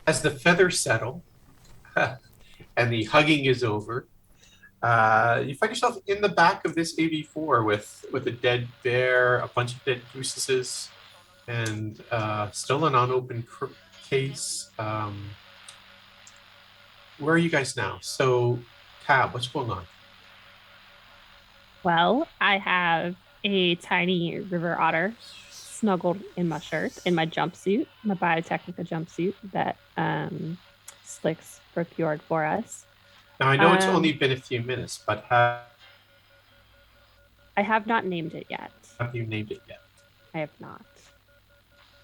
As the feathers settle and the hugging is over, you find yourself in the back of this AV4 with a dead bear, a bunch of dead gooses, and still an unopened case. Where are you guys now? So, Tab, what's going on? Well, I have a tiny river otter snuggled in my shirt, in my jumpsuit, my Biotechnica jumpsuit that Slyxx procured for us. Now, I know it's only Um, been a few minutes, but I have not named it yet. have you named it yet? I have not.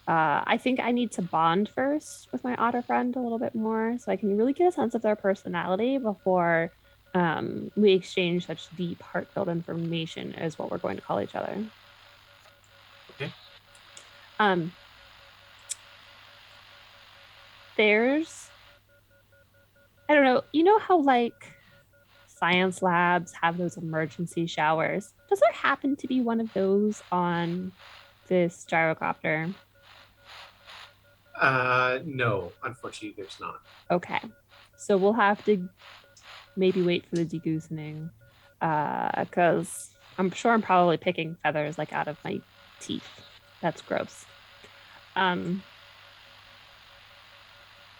I think I need to bond first with my otter friend a little bit more so I can really get a sense of their personality before we exchange such deep, heartfelt information as what we're going to call each other. Okay. Um, there's I don't know. You know how science labs have those emergency showers? Does there happen to be one of those on this gyrocopter? No, unfortunately, there's not. Okay. So we'll have to maybe wait for the degoosening. Because I'm sure I'm probably picking feathers like out of my teeth. That's gross. Um,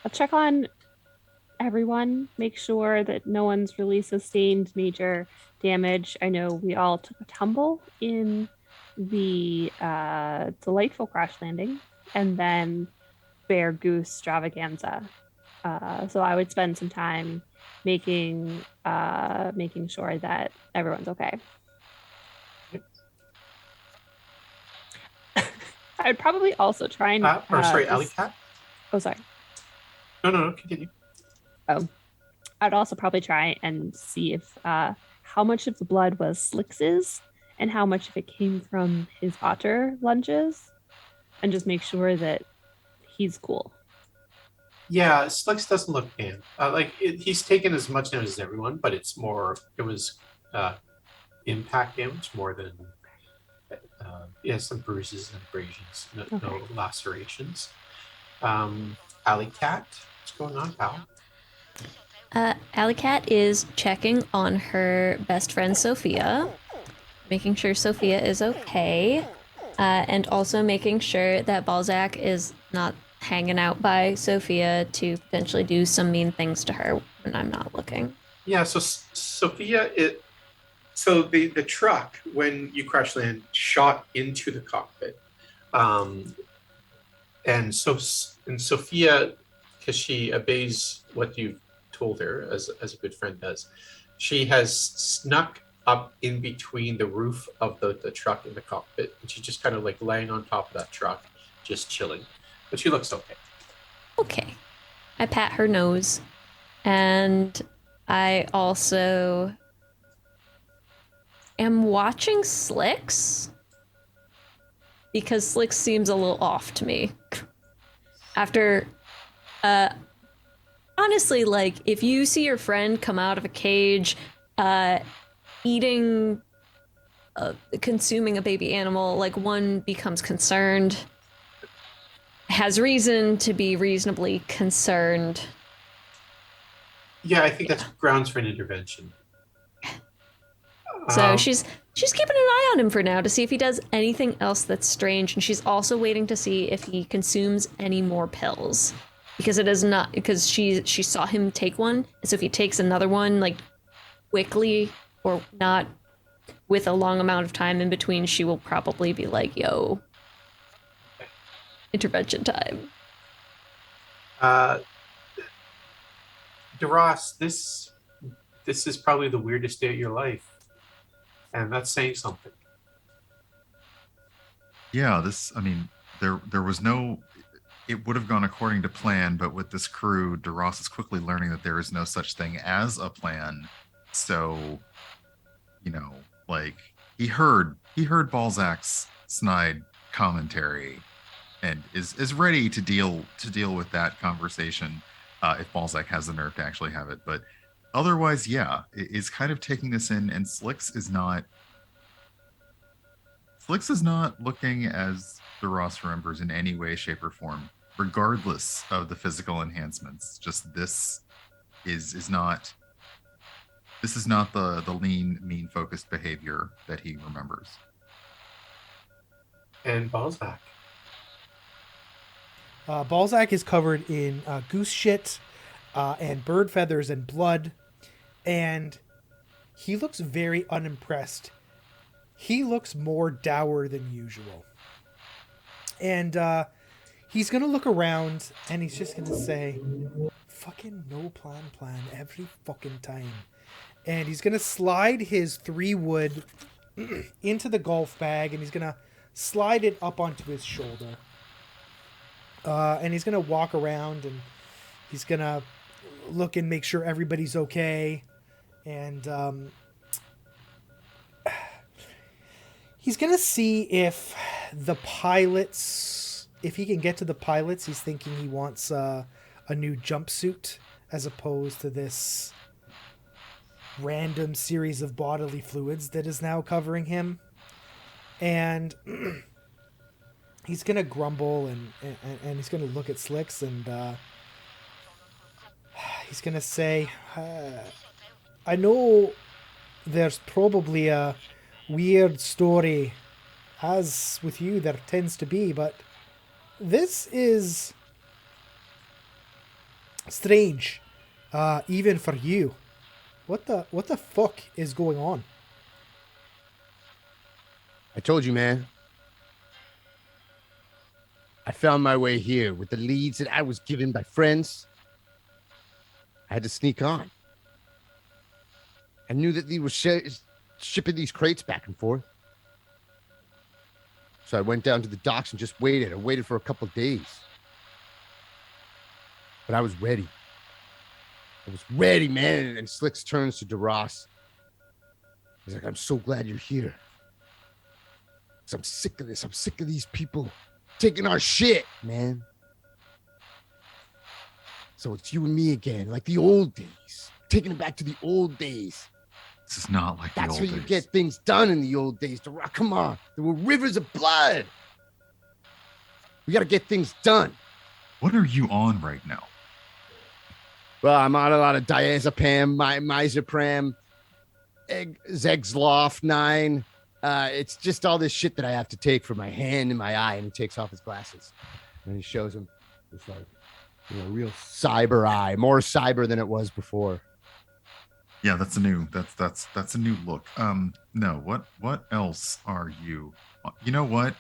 I'll check on everyone, make sure that no one's really sustained major damage. I know we all took a tumble in the delightful crash landing and then bear goose extravaganza. So I would spend some time making sure that everyone's okay. I would probably also try and Or sorry, Alley just Cat? oh sorry. No, no, no, continue. Oh, I'd also probably try and see if how much of the blood was Slyx's and how much of it came from his otter lunges, and just make sure that he's cool. Yeah, Slyx doesn't look bad. He's taken as much damage as everyone, but it was uh, impact damage more than, yeah, some bruises and abrasions, no, Okay. no lacerations. Alley Cat, what's going on, pal? Alley Cat is checking on her best friend Sophia, making sure Sophia is okay, and also making sure that Balzac is not hanging out by Sophia to potentially do some mean things to her when I'm not looking. Yeah, so Sophia, so the truck when you crash land shot into the cockpit, um, and Sophia, because she obeys what you've told her as a good friend does, she has snuck up in between the roof of the truck and the cockpit, and she's just kind of like laying on top of that truck, just chilling. But she looks okay. Okay. I pat her nose, and I also am watching Slyxx because Slyxx seems a little off to me. After uh, honestly, like if you see your friend come out of a cage, uh, eating, consuming a baby animal, like one becomes concerned, has reason to be reasonably concerned. Yeah, I think that's Yeah. grounds for an intervention. So Um, she's keeping an eye on him for now to see if he does anything else that's strange, and she's also waiting to see if he consumes any more pills. Because it is not because she saw him take one, and so if he takes another one like quickly or not with a long amount of time in between, she will probably be like, yo, intervention time. uh, DeRoss, this is probably the weirdest day of your life, and that's saying something. Yeah, I mean, there was no, it would have gone according to plan, but with this crew, DeRoss is quickly learning that there is no such thing as a plan. So, you know, like he heard Balzac's snide commentary and is ready to deal with that conversation if Balzac has the nerve to actually have it. But otherwise, yeah, is kind of taking this in, and Slyxx is not looking as the Ross remembers in any way, shape, or form. regardless of the physical enhancements. Just this is not. This is not the lean, mean focused behavior that he remembers. And Balzac. Balzac is covered in goose shit and bird feathers and blood, and he looks very unimpressed. He looks more dour than usual. And he's going to look around, and he's just going to say, fucking no plan every fucking time. And he's going to slide his 3-wood into the golf bag, and he's going to slide it up onto his shoulder. And he's going to walk around, and he's going to look and make sure everybody's okay. And he's going to see if the pilots, if he can get to the pilots. He's thinking he wants a new jumpsuit as opposed to this random series of bodily fluids that is now covering him. And he's going to grumble and he's going to look at Slyxx, and he's going to say, I know there's probably a weird story, as with you there tends to be, but this is strange, even for you. What the fuck is going on? I told you, man. I found my way here with the leads that I was given by friends. I had to sneak on. I knew that they were shipping these crates back and forth. So I went down to the docks and just waited. I waited for a couple of days. But I was ready. I was ready, man. And Slyxx turns to DeRoss. He's like, I'm so glad you're here. 'Cause I'm sick of this. I'm sick of these people taking our shit, man. So it's you and me again, like the old days. Taking it back to the old days. This is not like the That's old how days. you get things done in the old days. Come on. There were rivers of blood. We got to get things done. What are you on right now? Well, I'm on a lot of diazepam, Mizopram, Zegzloff 9. It's just all this shit that I have to take for my hand and my eye. And he takes off his glasses. And he shows him this, like, real cyber eye. More cyber than it was before. Yeah, that's a new look. No, what else are you? You know what?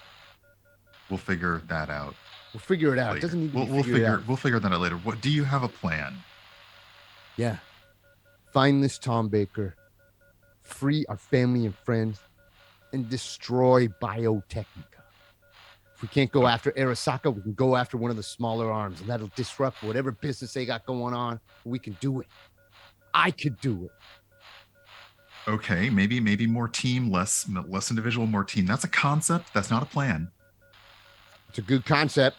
We'll figure that out. We'll figure it out. Later. It doesn't need to We'll be figured out. We'll figure that out later. What do you have a plan? Yeah. Find this Tom Baker, free our family and friends, and destroy Biotechnica. If we can't go after Arasaka, we can go after one of the smaller arms, and that'll disrupt whatever business they got going on. We can do it. I could do it. Okay, maybe more team, less individual, more team. That's a concept. That's not a plan. It's a good concept.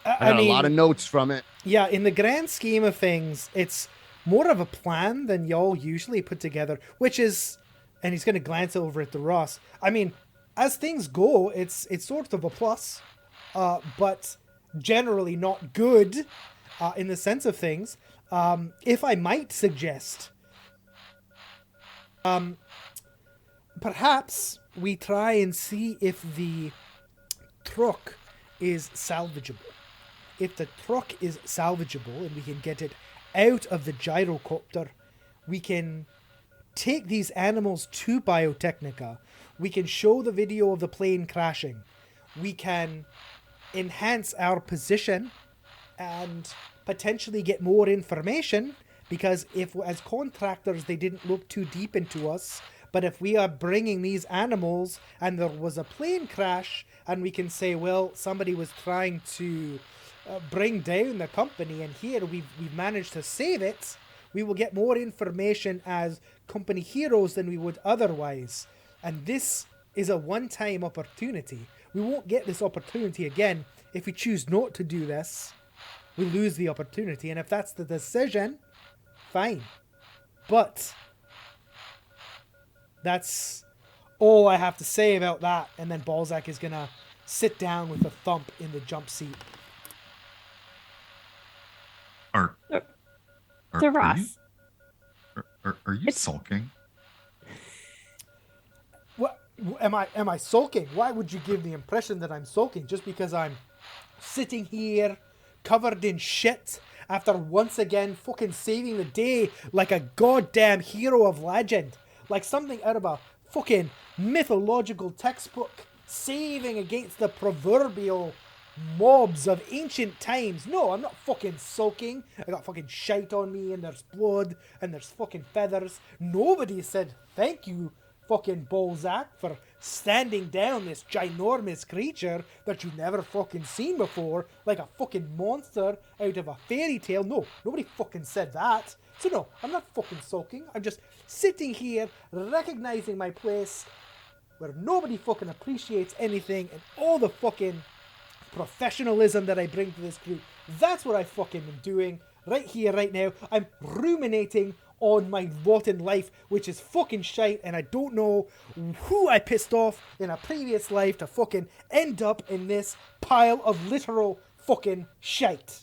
I I got mean, a lot of notes from it. yeah, in the grand scheme of things, it's more of a plan than y'all usually put together, which is, and he's going to glance over at the Ross. I mean, as things go, it's sort of a plus, but generally not good in the sense of things. If I might suggest, perhaps we try and see if the truck is salvageable. If the truck is salvageable and we can get it out of the gyrocopter, we can take these animals to Biotechnica. We can show the video of the plane crashing. We can enhance our position and potentially get more information, because if as contractors they didn't look too deep into us, but if we are bringing these animals and there was a plane crash and we can say, well, somebody was trying to bring down the company and here we've managed to save it, we will get more information as company heroes than we would otherwise. And this is a one-time opportunity. We won't get this opportunity again. If we choose not to do this, we lose the opportunity. And if that's the decision, fine. But that's all I have to say about that. And then Balzac is going to sit down with a thump in the jump seat. Ross. Are you It's- sulking? What am I sulking? Why would you give the impression that I'm sulking just because I'm sitting here covered in shit after once again fucking saving the day like a goddamn hero of legend, like something out of a fucking mythological textbook, saving against the proverbial mobs of ancient times. No, I'm not fucking sulking. I got fucking shite on me and there's blood and there's fucking feathers. Nobody said thank you, fucking Balzac, for standing down this ginormous creature that you've never fucking seen before, like a fucking monster out of a fairy tale. No, nobody fucking said that. So no, I'm not fucking sulking. I'm just sitting here recognizing my place where nobody fucking appreciates anything and all the fucking professionalism that I bring to this group. That's what I fucking am doing right here, right now. I'm ruminating on my lot in life, which is fucking shite, and I don't know who I pissed off in a previous life to fucking end up in this pile of literal fucking shite.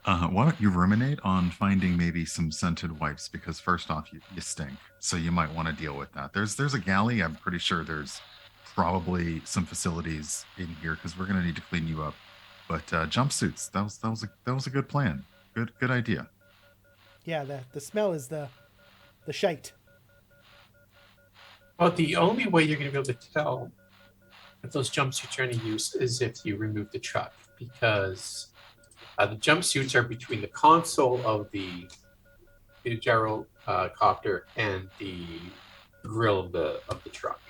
Why don't you ruminate on finding maybe some scented wipes? Because first off, you stink, so you might want to deal with that. There's a galley. I'm pretty sure there's probably some facilities in here because we're gonna need to clean you up. But jumpsuits, that was a good plan. Good idea. Yeah, the smell is the shite. Well, the only way you're going to be able to tell if those jumpsuits are any use is if you remove the truck, because the jumpsuits are between the console of the gyrocopter and the grill of the truck.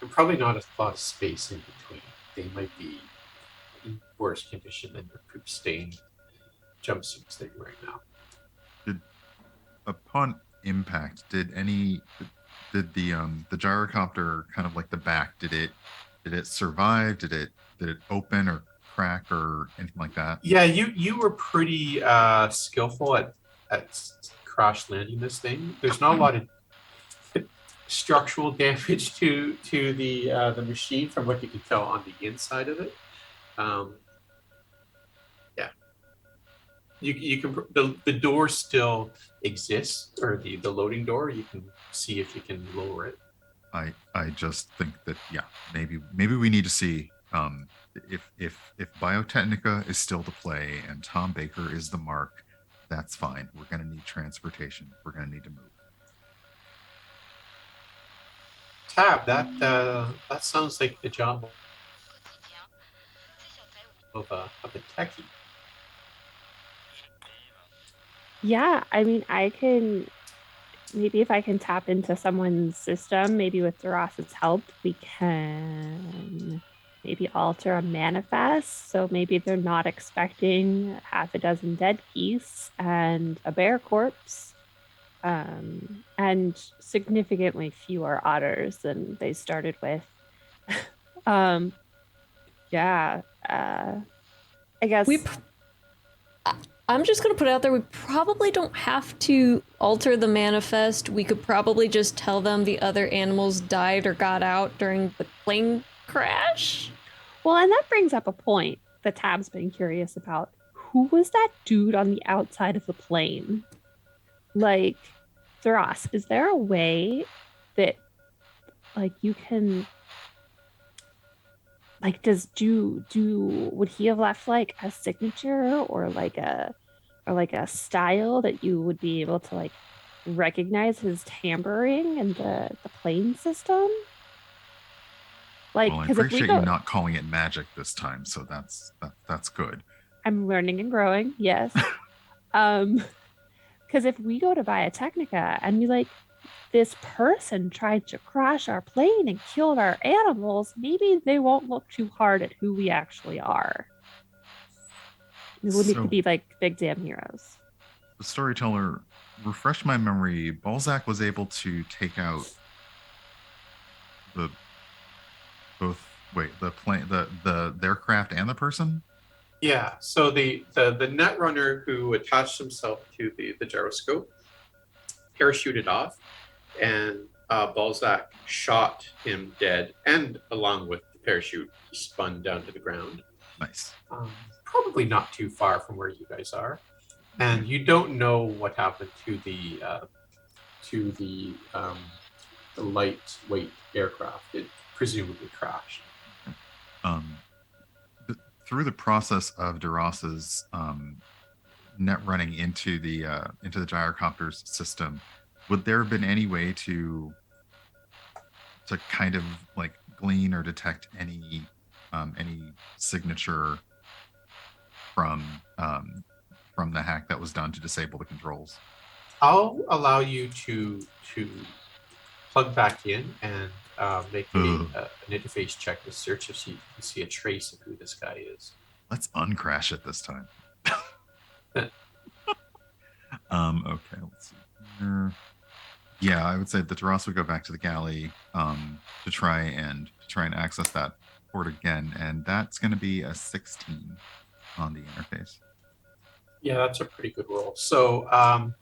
And probably not a lot of space in between. They might be in worse condition than your poop stained jumpsuits that you're wearing now. Upon impact, did the gyrocopter, kind of like the back, did it survive? Did it open or crack or anything like that? Yeah, you were pretty skillful at crash landing this thing. There's not a lot of structural damage to the machine from what you can tell on the inside of it. Yeah, you can the door still exists, or the loading door. You can see if you can lower it. I just think that maybe we need to see if Biotechnica is still the play and Tom Baker is the mark. That's fine. We're gonna need transportation. We're gonna need to move. Tab, that sounds like the job of a techie. Yeah, I mean, I can maybe if I can tap into someone's system, maybe with Duras's help, we can maybe alter a manifest. So maybe they're not expecting half a dozen dead geese and a bear corpse, and significantly fewer otters than they started with. Yeah, I guess. I'm just going to put it out there, we probably don't have to alter the manifest. We could probably just tell them the other animals died or got out during the plane crash. Well, and that brings up a point that Tab's been curious about. Who was that dude on the outside of the plane? Like, Thras, is there a way that, like, you can, like, would he have left like a signature or like a style that you would be able to like recognize his tampering in the plane system? Like, Well, I because if we appreciate go, you not calling it magic this time, so that's good. I'm learning and growing, yes. Because if we go to Biotechnica and we like, this person tried to crash our plane and killed our animals, maybe they won't look too hard at who we actually are. We would need to be like big damn heroes. The storyteller, refresh my memory. Balzac was able to take out the plane, the aircraft, and the person. Yeah. So the netrunner who attached himself to the gyroscope parachuted off, and Balzac shot him dead, and along with the parachute, he spun down to the ground. Nice. probably not too far from where you guys are, and you don't know what happened to the lightweight aircraft. It presumably crashed. Um, through the process of Duras's net running into the gyrocopter's system, would there have been any way to kind of like glean or detect any signature from the hack that was done to disable the controls? I'll allow you to plug back in and make an interface check to search if you can see a trace of who this guy is. Let's uncrash it this time. Okay, let's see here. Yeah, I would say that Taras would go back to the galley to try and access that port again, and that's going to be a 16 on the interface. Yeah, that's a pretty good roll. So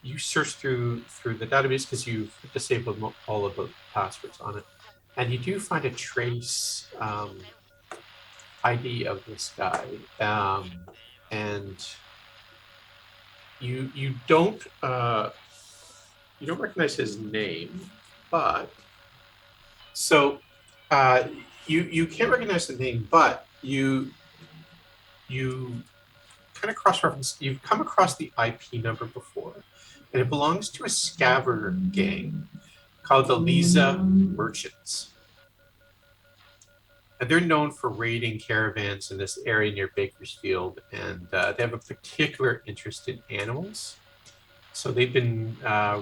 you search through the database because you've disabled all of the passwords on it, and you do find a trace ID of this guy, and you don't recognize his name, but so you can't recognize the name, but you kind of cross-reference. You've come across the IP number before, and it belongs to a scavenger gang called the Lisa Merchants. And they're known for raiding caravans in this area near Bakersfield, and they have a particular interest in animals. So they've been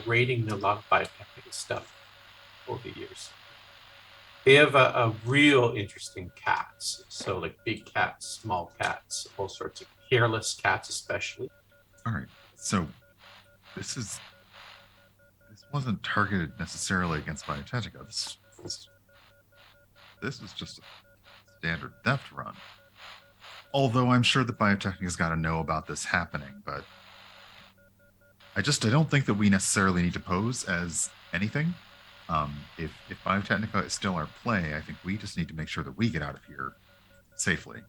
raiding a lot of biotechnical stuff over the years. They have a real interest in cats. So like big cats, small cats, all sorts of hairless cats especially. All right. So this wasn't targeted necessarily against Biotechnica. This was just a standard theft run. Although I'm sure that Biotechnica's got to know about this happening, but I don't think that we necessarily need to pose as anything. If Biotechnica is still our play, I think we just need to make sure that we get out of here safely.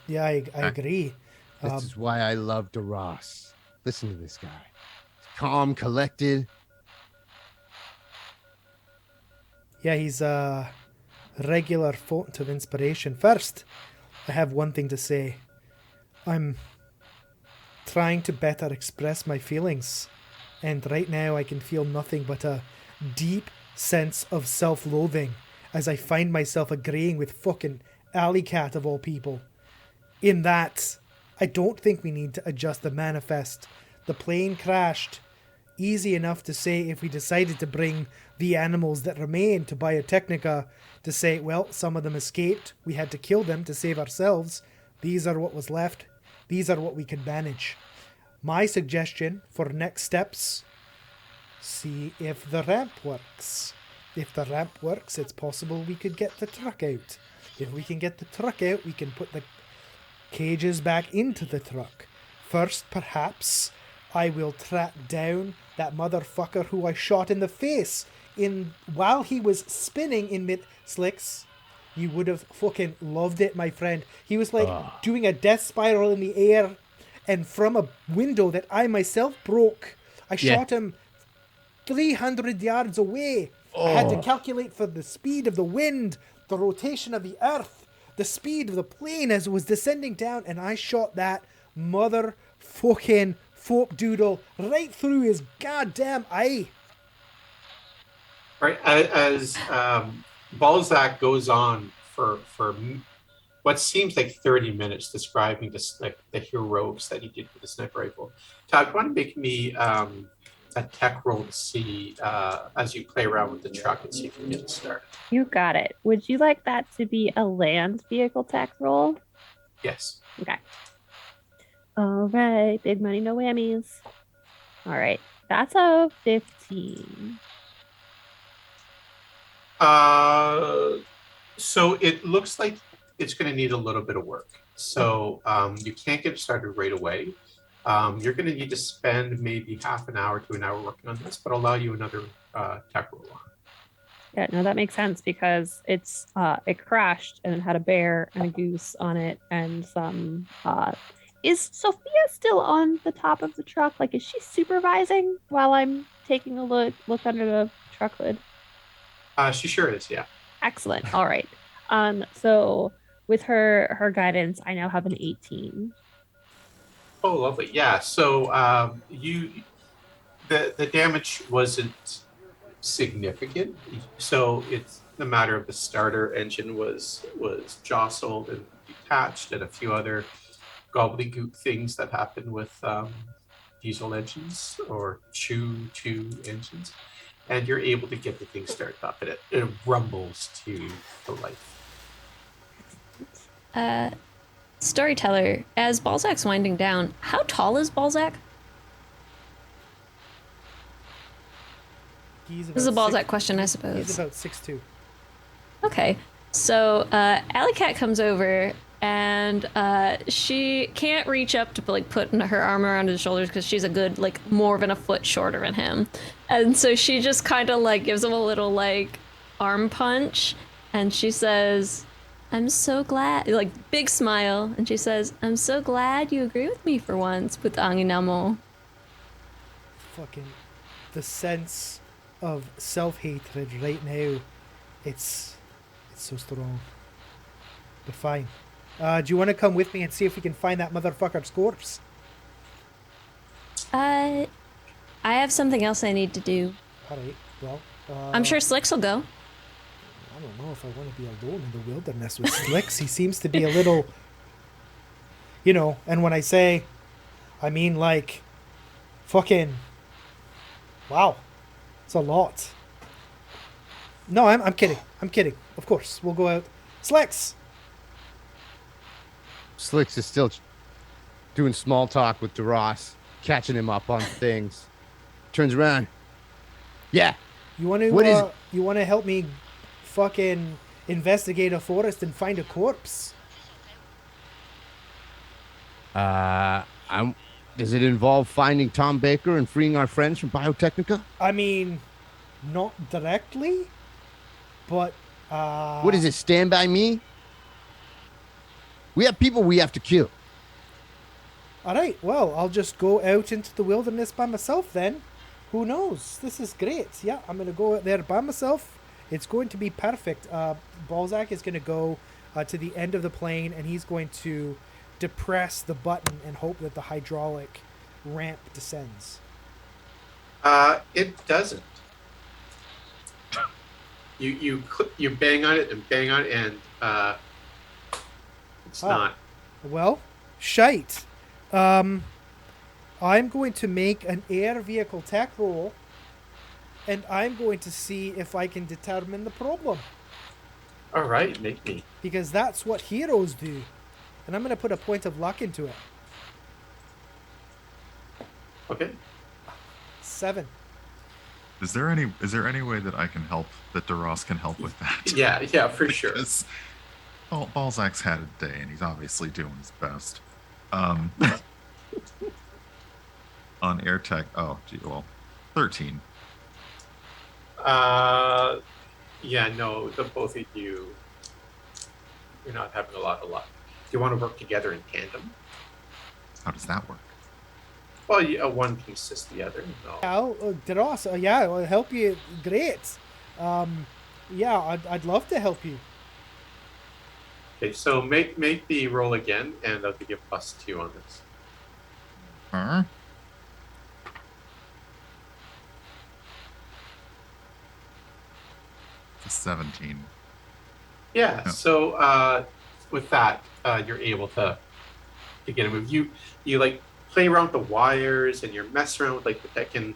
Yeah, I agree. This is why I love Duras. Listen to this guy. He's calm, collected. Yeah, he's a regular font of inspiration. First, I have one thing to say. I'm trying to better express my feelings, and right now I can feel nothing but a deep sense of self-loathing as I find myself agreeing with fucking Alley Cat of all people. In that, I don't think we need to adjust the manifest. The plane crashed. Easy enough to say if we decided to bring the animals that remain to Biotechnica to say, well, some of them escaped. We had to kill them to save ourselves. These are what was left. These are what we could manage. My suggestion for next steps, see if the ramp works. If the ramp works, it's possible we could get the truck out. If we can get the truck out, we can put the cages back into the truck. First, perhaps, I will track down that motherfucker who I shot in the face while he was spinning in mid Slyxx. You would have fucking loved it, my friend. He was like doing a death spiral in the air, and from a window that I myself broke, I shot him 300 yards away. I had to calculate for the speed of the wind, the rotation of the earth, the speed of the plane as it was descending down, and I shot that motherfucking folk doodle right through his goddamn eye. Right, as Balzac goes on for what seems like 30 minutes describing this, like the heroics that he did with the sniper rifle. Todd, want to make me a tech roll to see as you play around with the truck and see if you can get it started. You got it. Would you like that to be a land vehicle tech roll? Yes. Okay. All right. Big money, no whammies. All right. That's a 15. So it looks like it's going to need a little bit of work. So you can't get it started right away. You're going to need to spend maybe half an hour to an hour working on this, but I'll allow you another tech roll on. Yeah, no, that makes sense because it crashed and it had a bear and a goose on it and some is Sophia still on the top of the truck? Like is she supervising while I'm taking a look under the truck hood? She sure is, yeah. Excellent. All right. So with her guidance, I now have an 18. Oh, lovely. Yeah. So the damage wasn't significant. So it's the matter of the starter engine was jostled and detached, and a few other gobbledygook things that happen with diesel engines or two engines, and you're able to get the thing started up, and it rumbles to life. Uh, Storyteller, as Balzac's winding down, how tall is Balzac? He's This is a about Balzac six- question, I He's suppose. about 6'2". Okay. So, Alley Cat comes over and she can't reach up to like put her arm around his shoulders because she's a good like more than a foot shorter than him, and so she just kind of like gives him a little like arm punch, and she says, "I'm so glad," like big smile, and she says, "I'm so glad you agree with me for once, with Anginamo." Fucking the sense of self-hatred right now, it's so strong. But fine. Do you want to come with me and see if we can find that motherfucker's corpse? I have something else I need to do. Alright, well, I'm sure Slyxx will go. I don't know if I want to be alone in the wilderness with Slyxx. He seems to be a little, and when I say, I mean like, fucking, wow, it's a lot. No, I'm kidding. I'm kidding. Of course, we'll go out. Slyxx! Slyxx is still doing small talk with DeRoss, catching him up on things. Turns around. Yeah. You want to? What is- You want to help me, fucking investigate a forest and find a corpse? Does it involve finding Tom Baker and freeing our friends from Biotechnica? I mean, not directly, but What is it? Stand by me? We have people we have to kill. All right. Well, I'll just go out into the wilderness by myself then. Who knows? This is great. Yeah, I'm gonna go out there by myself. It's going to be perfect. Balzac is gonna go to the end of the plane, and he's going to depress the button and hope that the hydraulic ramp descends. It doesn't. You bang on it and bang on it, and it's not. Well, shite. I'm going to make an air vehicle tech roll, and I'm going to see if I can determine the problem. All right, make me. Because that's what heroes do. And I'm going to put a point of luck into it. Okay. 7. Is there any way that I can help, that DeRoss can help with that? Yeah, for sure. Because Balzac's had a day, and he's obviously doing his best. On air tech, 13. Yeah, no, the both of you're not having a lot of luck. Do you want to work together in tandem? How does that work? Well, one can assist the other. No. Deros, yeah, I'll help you. Great. Yeah, I'd love to help you. Okay, so make the roll again, and I'll give you a +2 on this. Huh? A 17. Yeah. Yeah. So with that, you're able to get a move. You like play around with the wires, and you're messing around with like the tech, and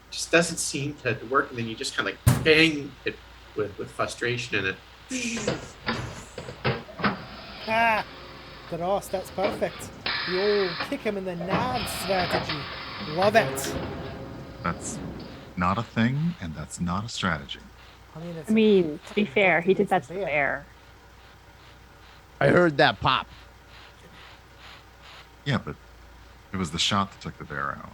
just doesn't seem to work. And then you just kind of like bang it with frustration, and it. Ah, Deros, that's perfect. The old kick him in the nads strategy. Love it. That's not a thing, and that's not a strategy. It's I mean, to be fair, he did that to the bear. I heard that pop. Yeah, but it was the shot that took the bear out.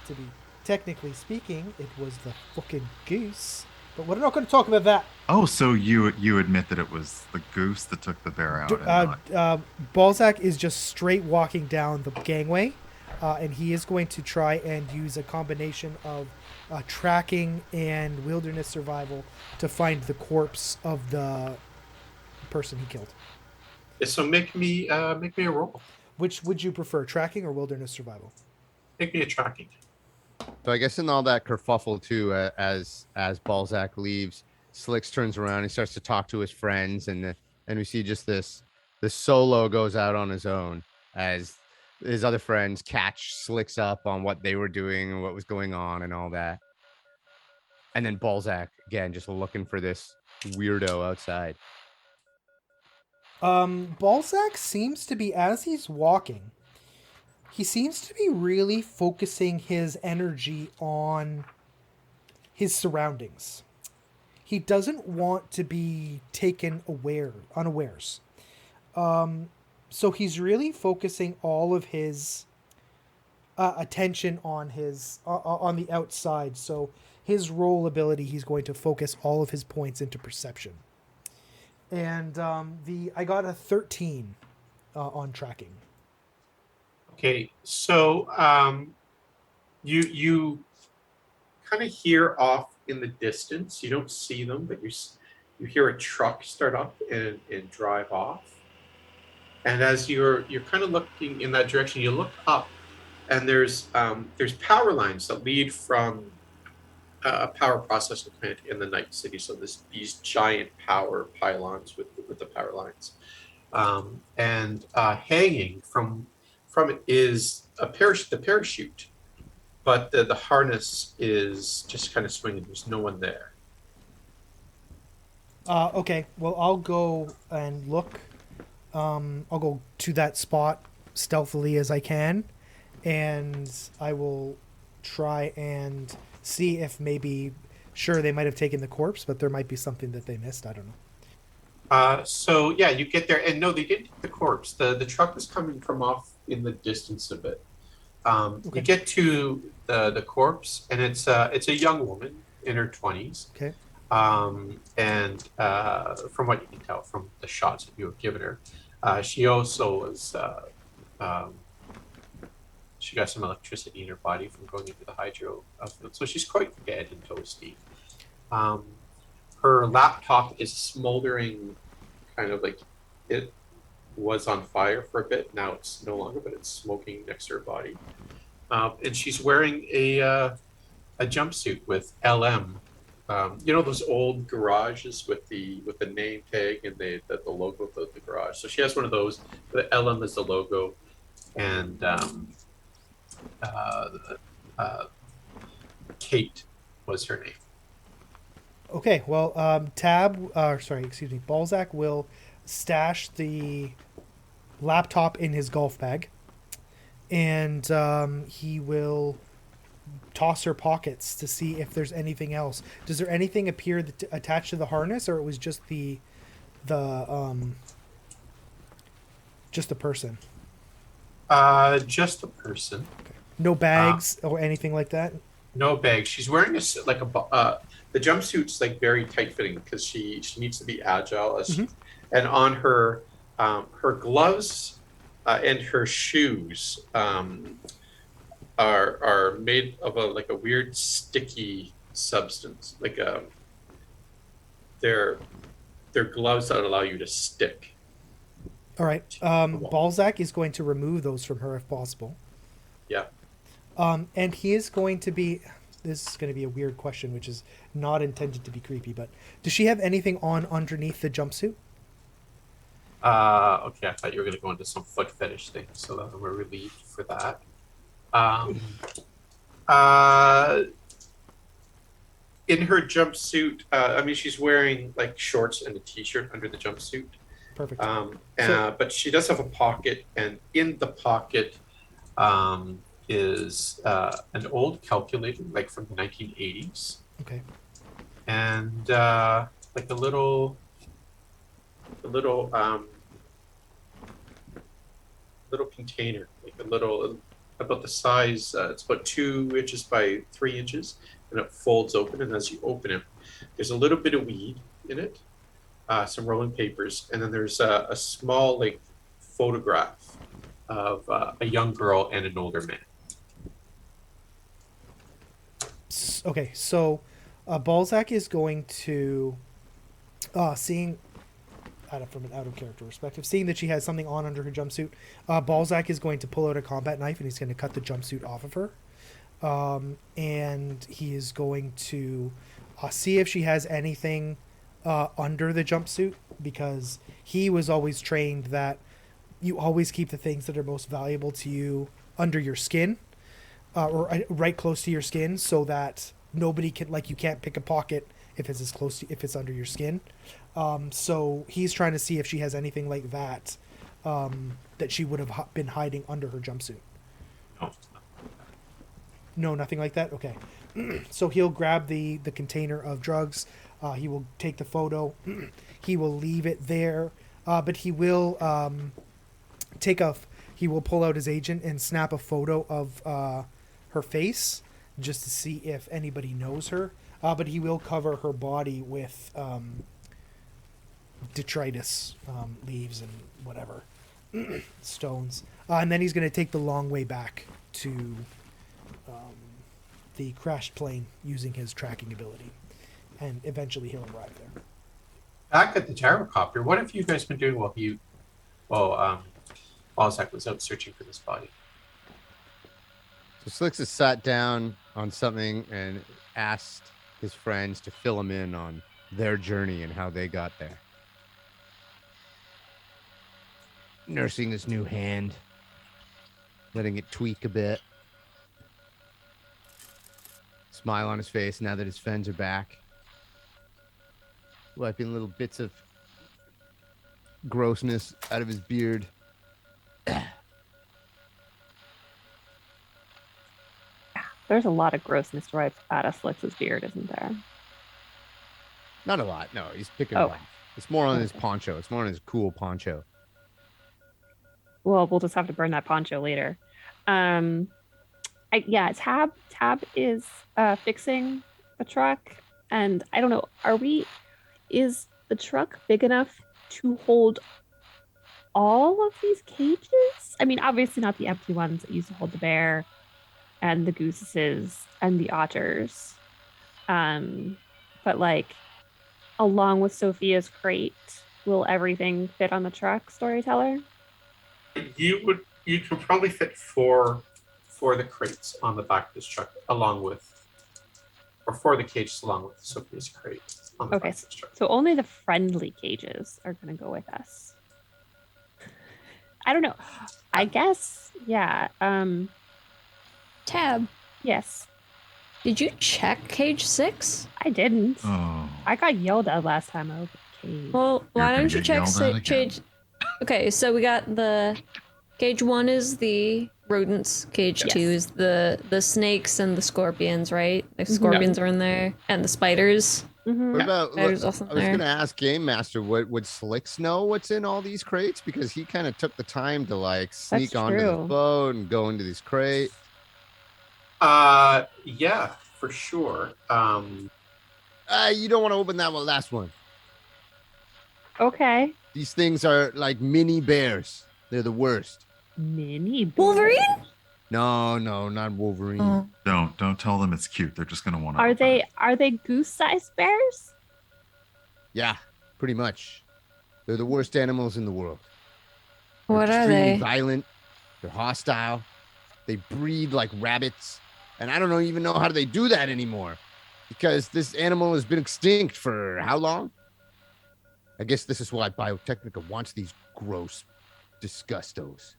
To be technically speaking, it was the fucking goose. But we're not going to talk about that. Oh, so you admit that it was the goose that took the bear out, and not Balzac is just straight walking down the gangway, and he is going to try and use a combination of tracking and wilderness survival to find the corpse of the person he killed. So make me a roll. Which would you prefer, tracking or wilderness survival? Make me a tracking. So I guess in all that kerfuffle too, as Balzac leaves, Slyxx turns around and starts to talk to his friends, and we see just this solo goes out on his own as his other friends catch Slyxx up on what they were doing and what was going on and all that. And then Balzac again just looking for this weirdo outside. Balzac seems to be, as he's walking, he seems to be really focusing his energy on his surroundings. He doesn't want to be taken unawares. So he's really focusing all of his attention on on the outside. So his roll ability, he's going to focus all of his points into perception. And I got a 13 on tracking. Okay, so you kind of hear off in the distance. You don't see them, but you hear a truck start up and drive off. And as you're kind of looking in that direction, you look up, and there's power lines that lead from a power processing plant in the Night City. So these giant power pylons with the power lines, and hanging from it is the parachute, but the harness is just kind of swinging. There's no one there. Okay, well, I'll go and look. I'll go to that spot stealthily as I can, and I will try and see if maybe, sure, they might have taken the corpse, but there might be something that they missed. I don't know. So yeah, you get there, and no, they didn't take the corpse. The truck is coming from off in the distance a bit. Okay. You get to the corpse, and it's a young woman in her 20s. Okay. And from what you can tell from the shots that you have given her, she also was she got some electricity in her body from going into the hydro field, so she's quite dead and toasty. Her laptop is smoldering, kind of like it was on fire for a bit. Now it's no longer, but it's smoking next to her body. And she's wearing a jumpsuit with LM. You know those old garages with the name tag and the logo of the garage. So she has one of those. The LM is the logo, and Kate was her name. Okay, well, Balzac will stash the laptop in his golf bag, and he will toss her pockets to see if there's anything else. Does there anything appear attached to the harness, or it was just the person? Just a person. Okay. No bags or anything like that. No bags. She's wearing the jumpsuit's like very tight fitting because she needs to be agile and on her gloves and her shoes are made of a weird sticky substance, like they're gloves that allow you to stick. All right. Balzac is going to remove those from her if possible. Yeah. And he is going to be. This is going to be a weird question, which is not intended to be creepy, but does she have anything on underneath the jumpsuit? Okay, I thought you were going to go into some foot fetish thing, so that we're relieved for that. In her jumpsuit, I mean, she's wearing like shorts and a t-shirt under the jumpsuit. Perfect. But she does have a pocket, and in the pocket is an old calculator, like from the 1980s. Okay. And like a little container, like about the size. It's about 2 inches by 3 inches, and it folds open. And as you open it, There's a little bit of weed in it, some rolling papers, and then there's a small like photograph of a young girl and an older man. Okay, so Balzac is going to seeing from an out of character perspective, seeing that she has something on under her jumpsuit. Balzac is going to pull out a combat knife and he's going to cut the jumpsuit off of her, and he is going to see if she has anything under the jumpsuit, because he was always trained that you always keep the things that are most valuable to you under your skin, or right close to your skin, so that nobody can, like, you can't pick a pocket if it's if it's under your skin. So he's trying to see if she has anything like that, that she would have been hiding under her jumpsuit. Oh. No, nothing like that? Okay. So he'll grab the container of drugs. He will take the photo. He will leave it there. But he will he will pull out his agent and snap a photo of her face just to see if anybody knows her. But he will cover her body with detritus, leaves and whatever, stones. And then he's going to take the long way back to the crashed plane using his tracking ability. And eventually he'll arrive there. Back at the gyrocopter, what have you guys been doing while Balzac was out searching for this body? So Slyxx has sat down on something and asked his friends to fill him in on their journey and how they got there. Nursing his new hand, letting it tweak a bit. Smile on his face now that his friends are back. Wiping little bits of grossness out of his beard. There's a lot of grossness right out of Slyxx's beard, isn't there? Not a lot. No, he's picking Oh. it off. It's more on his poncho. It's more on his cool poncho. Well, we'll just have to burn that poncho later. Tab is fixing the truck, and I don't know. Is the truck big enough to hold all of these cages? I mean, obviously not the empty ones that used to hold the bear and the gooses and the otters. But like, along with Sophia's crate, will everything fit on the truck, storyteller? You could probably fit four the crates on the back of this truck, for the cages along with Sophia's crate on the Okay, back of this truck. so only the friendly cages are going to go with us. I don't know. I guess, yeah. Tab, Yes, did you check cage 6? I didn't. Oh. I got yelled at last time I opened the cage. Well, why gonna don't you get check yelled at again. cage? Okay, so we got the cage 1 is the rodents. Cage Yes. 2 is the snakes and the scorpions, right? The scorpions are in there, and the spiders. Mhm. What about? Spiders Look, also I was there. going to ask Game Master, would Slyxx know what's in all these crates, because he kind of took the time to like sneak That's onto true. the boat and go into these crates. Yeah, for sure. You don't want to open that last one. Okay. These things are like mini bears. They're the worst. Mini Wolverine? No, not Wolverine. Oh. Don't tell them it's cute. They're just gonna want to. Are they goose-sized bears? Yeah, pretty much. They're the worst animals in the world. They're What are extremely they? Violent. They're hostile. They breed like rabbits, and I don't even know how they do that anymore, because this animal has been extinct for how long? I guess this is why Biotechnica wants these gross disgustos.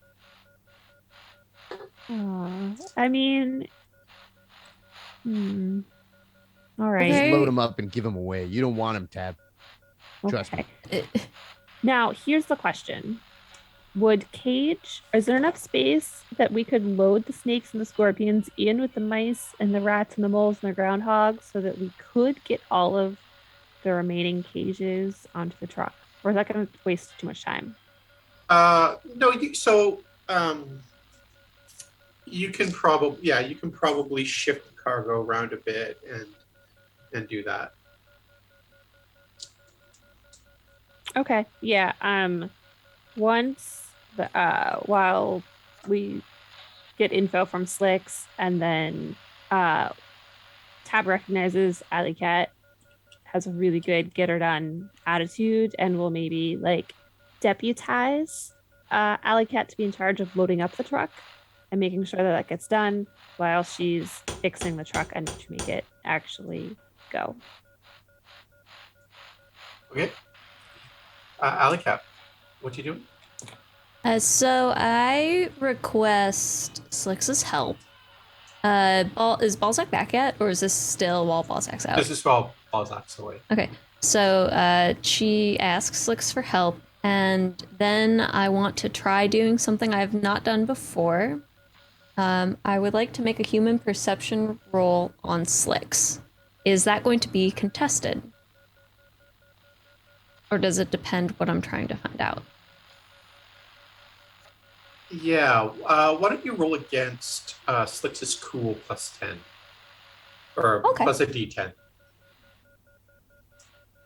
I mean, all right. Okay. Just load them up and give them away. You don't want them, Tab. Trust me. Now, here's the question. Is there enough space that we could load the snakes and the scorpions in with the mice and the rats and the moles and the groundhogs so that we could get all of the remaining cages onto the truck? Or is that going to waste too much time? No, you can probably shift the cargo around a bit and do that. Okay. Yeah. Once while we get info from Slyxx, and then uh Tab recognizes Alley Cat has a really good get her done attitude and will maybe like deputize Alley Cat to be in charge of loading up the truck and making sure that that gets done while she's fixing the truck and to make it actually go. Okay. Alley Cat, what you doing? So I request Slyx's help. Is Balzac back yet, or is this still while Balzac's out? This is while Balzac's away. Okay, so she asks Slyxx for help, and then I want to try doing something I've not done before. I would like to make a human perception roll on Slyxx. Is that going to be contested? Or does it depend what I'm trying to find out? Yeah. Why don't you roll against Slyx's cool plus 10? Or Okay. plus a d10.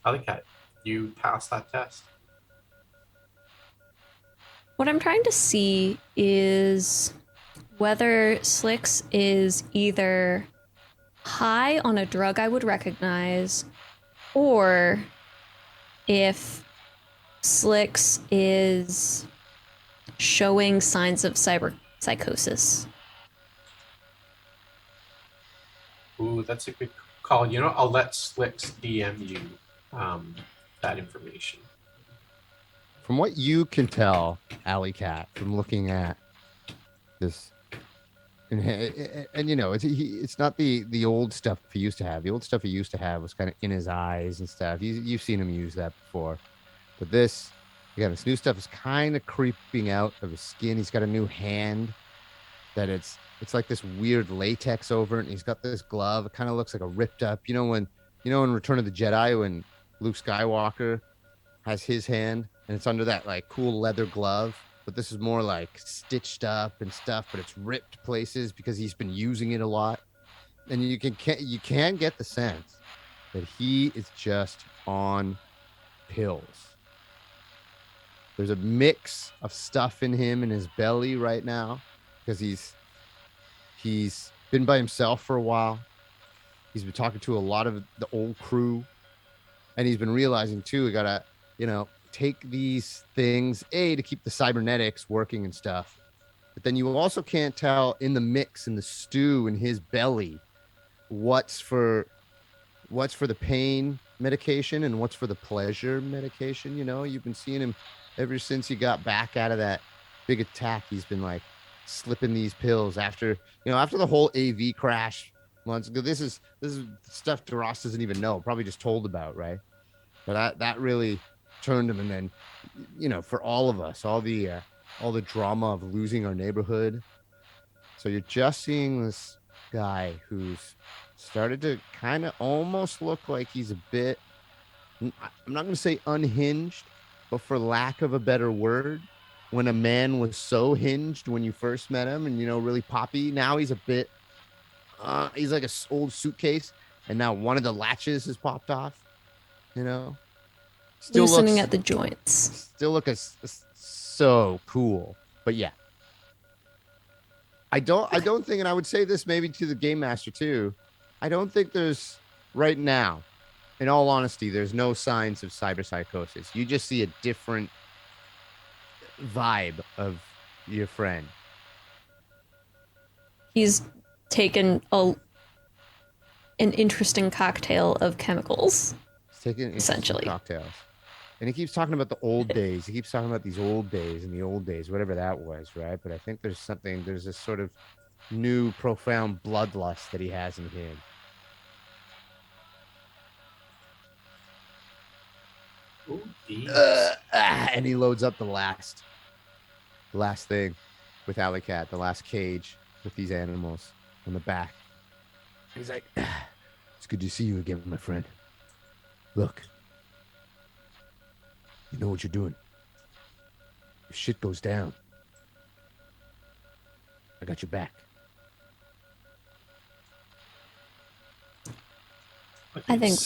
Alley Cat, you pass that test. What I'm trying to see is whether Slyxx is either high on a drug I would recognize, or if Slyxx is showing signs of cyber psychosis. Ooh, that's a good call. You know, I'll let Slyxx DM you that information. From what you can tell, Alley Cat, from looking at this, and you know, it's not the old stuff he used to have. The old stuff he used to have was kind of in his eyes and stuff. You've seen him use that before, but this, again, this new stuff is kind of creeping out of his skin. He's got a new hand that it's like this weird latex over it, and he's got this glove. It kind of looks like a ripped up. You know, in Return of the Jedi, when Luke Skywalker has his hand and it's under that like cool leather glove, but this is more like stitched up and stuff, but it's ripped places because he's been using it a lot. And you can get the sense that he is just on pills. There's a mix of stuff in him in his belly right now because he's been by himself for a while. He's been talking to a lot of the old crew, and he's been realizing too, we gotta, take these things, to keep the cybernetics working and stuff. But then you also can't tell in the mix, in the stew in his belly, what's for the pain medication and what's for the pleasure medication. You've been seeing him ever since he got back out of that big attack. He's been like slipping these pills after the whole AV crash months ago. This is stuff DeRoss doesn't even know, probably just told about, right? But that really turned him. And then, for all of us, all the drama of losing our neighborhood. So you're just seeing this guy who's started to kind of almost look like he's a bit, I'm not going to say unhinged, but for lack of a better word, when a man was so hinged when you first met him and, really poppy, now he's a bit, he's like an old suitcase, and now one of the latches has popped off, Still Loosening looks, at the joints. Still look so cool. But yeah. I don't think, and I would say this maybe to the game master too, I don't think there's, right now, in all honesty, there's no signs of cyberpsychosis. You just see a different vibe of your friend. He's taken an interesting cocktail of chemicals. He's taking essentially cocktails. And he keeps talking about the old days. He keeps talking about these old days and the old days, whatever that was, right? But I think there's this sort of new, profound bloodlust that he has in him. Ooh, and he loads up the last thing with Alley Cat, the last cage with these animals on the back. He's like, it's good to see you again, my friend. Look, you know what you're doing. If shit goes down, I got your back. I think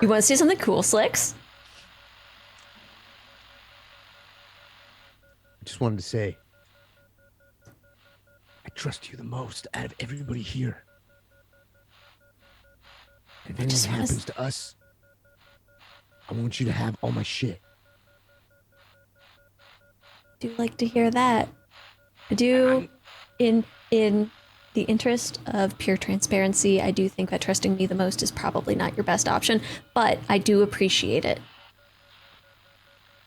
You want to see something cool, Slyxx? I just wanted to say, I trust you the most out of everybody here. If anything happens to us, I want you to have all my shit. I do like to hear that. I do, in the interest of pure transparency, I do think that trusting me the most is probably not your best option, but I do appreciate it.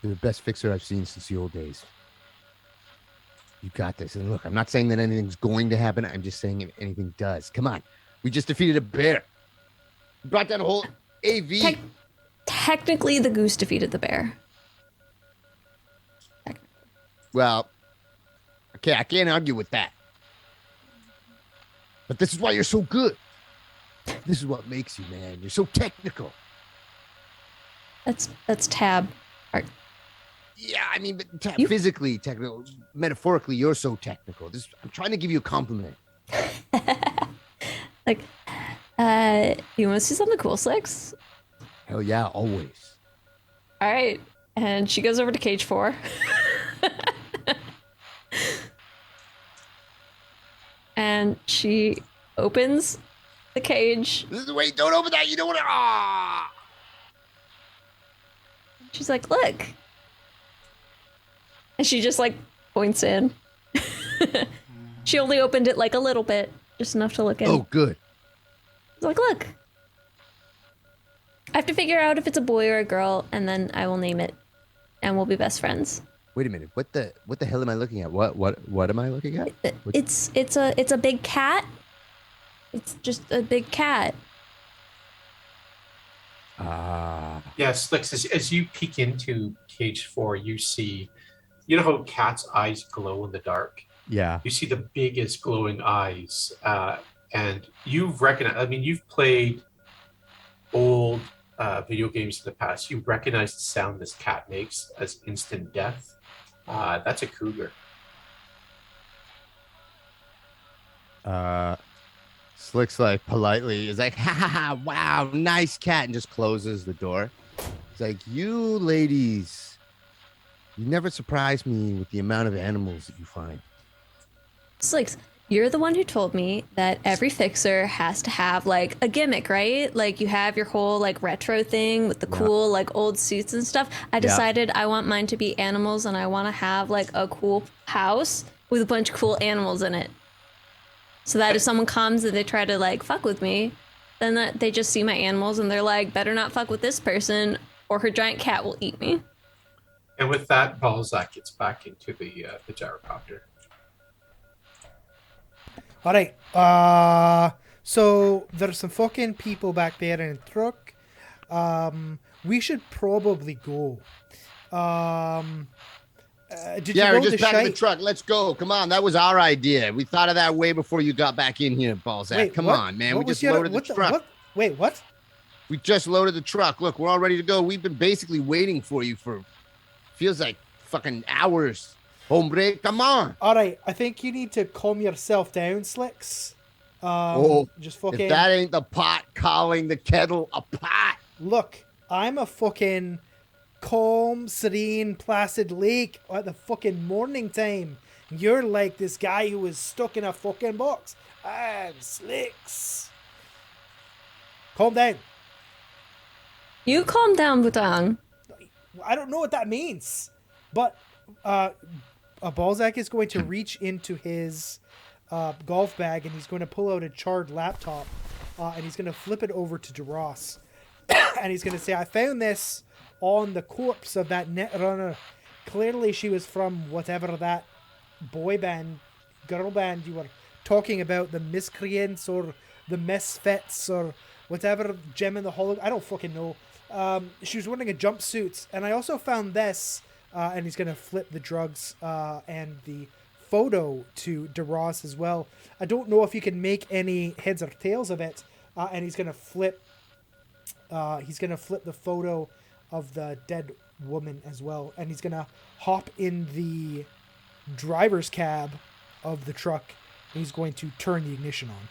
You're the best fixer I've seen since the old days. You got this. And look, I'm not saying that anything's going to happen. I'm just saying if anything does. Come on. We just defeated a bear. We brought down a whole AV. Technically, the goose defeated the bear. Well, okay, I can't argue with that. But this is why you're so good. This is what makes you, man. You're so technical. That's tab art. Yeah, I mean, but physically technical, metaphorically, you're so technical. I'm trying to give you a compliment. Like, you want to see something cool, Slyxx? Hell yeah, always. All right. And she goes over to cage 4. And she opens the cage. Wait, don't open that. You don't want to. Ah! She's like, look. And she just like points in. She only opened it like a little bit, just enough to look in. Oh, good. She's like, look. I have to figure out if it's a boy or a girl, and then I will name it, and we'll be best friends. Wait a minute. What the hell am I looking at? What am I looking at? It's a big cat. It's just a big cat. Yes, Slyxx, as you peek into cage 4, you see, you know how cats' eyes glow in the dark? Yeah. You see the biggest glowing eyes, and you've recognized, I mean, you've played old video games in the past. You recognize the sound this cat makes as instant death. That's a cougar. Slyxx like politely is like, ha ha ha, wow, nice cat, and just closes the door. It's like, you ladies, you never surprise me with the amount of animals that you find. Slyxx, you're the one who told me that every fixer has to have like a gimmick, right? Like you have your whole like retro thing with the cool like old suits and stuff. I decided I want mine to be animals, and I want to have like a cool house with a bunch of cool animals in it. So that if someone comes and they try to like fuck with me, then that they just see my animals and they're like, better not fuck with this person or her giant cat will eat me. And with that, Balzac gets back into the gyrocopter. All right. So there's some fucking people back there in a truck. We should probably go. Did you Yeah, go we're just to back in the shite? truck. Let's go. Come on, that was our idea. We thought of that way before you got back in here, Balzac. Wait, Come what? on, man. What We was just your- loaded the what truck. what? Wait, what? We just loaded the truck. Look, we're all ready to go. We've been basically waiting for you for feels like fucking hours. Hombre, come on. All right, I think you need to calm yourself down, Slyxx. Just fucking If that ain't the pot calling the kettle a pot. look. I'm a fucking calm, serene, placid lake at the fucking morning time. You're like this guy who was stuck in a fucking box. I'm Slyxx. Calm down. You calm down, Butang. I don't know what that means, but Balzac is going to reach into his golf bag and he's going to pull out a charred laptop and he's going to flip it over to DeRoss and he's going to say, I found this on the corpse of that netrunner. Clearly she was from whatever that boy band, girl band you were talking about, the Miscreants or the Misfits or whatever, Gem in the Hollow. I don't fucking know. She was wearing a jumpsuit, and I also found this, and he's going to flip the drugs and the photo to DeRoss as well. I don't know if you can make any heads or tails of it, and he's going to flip the photo of the dead woman as well, and he's going to hop in the driver's cab of the truck, and he's going to turn the ignition on.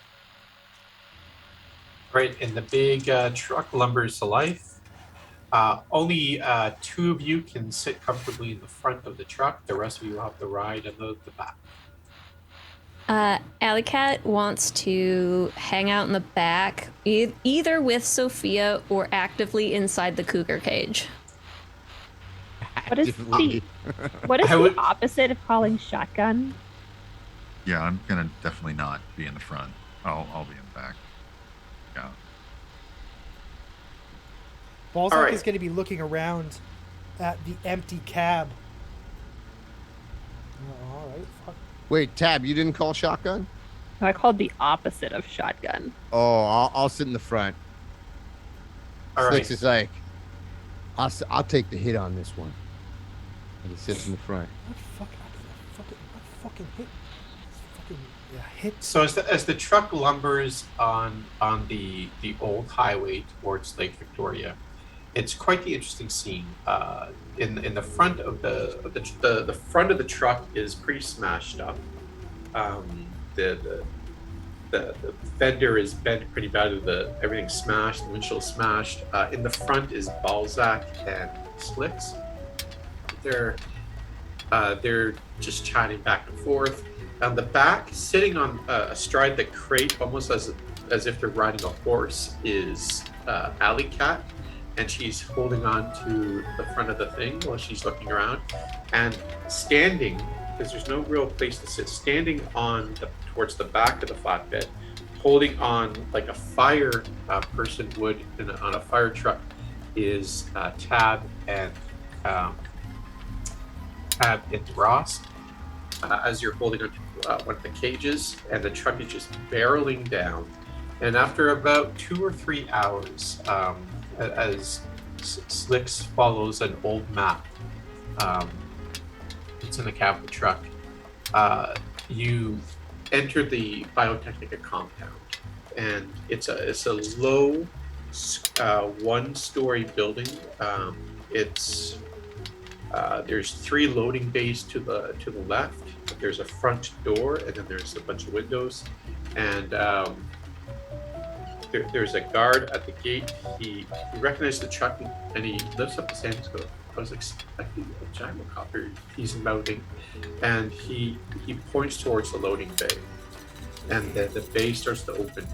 Right, and the big truck lumbers to life. Only two of you can sit comfortably in the front of the truck. The rest of you have to ride in the back. Alley Cat wants to hang out in the back, either with Sophia or actively inside the cougar cage. What is Actively. what is I the would- opposite of calling shotgun? Yeah, I'm gonna definitely not be in the front. I'll be in the back. Yeah. Balzac Alright. is going to be looking around at the empty cab. Oh, all right, fuck. Wait, Tab, you didn't call shotgun? No, I called the opposite of shotgun. Oh, I'll sit in the front. All Slyxx right. is like, I'll take the hit on this one. And he sits in the front. What fucking hit? Fucking hit. So as the truck lumbers on the old highway towards Lake Victoria, it's quite the interesting scene. In the front of the front of the truck is pretty smashed up. The fender is bent pretty badly. Everything's smashed. The windshield's smashed. In the front is Balzac and Slyxx. They're just chatting back and forth. On the back, sitting on astride the crate, almost as if they're riding a horse, is Alley Cat, and she's holding on to the front of the thing while she's looking around, and standing, because there's no real place to sit, standing towards the back of the flatbed, holding on like a fire person would on a fire truck, is Tab and Ross. As you're holding onto one of the cages, and the truck is just barreling down. And after about 2 or 3 hours, as Slyxx follows an old map, it's in the cab of the truck, you enter the Biotechnica compound, and it's a low, one-story building. There's 3 loading bays to the left. There's a front door, and then there's a bunch of windows, and there's a guard at the gate. He recognizes the truck, and he lifts up his hand and goes, "I was expecting a gyrocopter." He's mouthing, and he points towards the loading bay, and then the bay starts to open,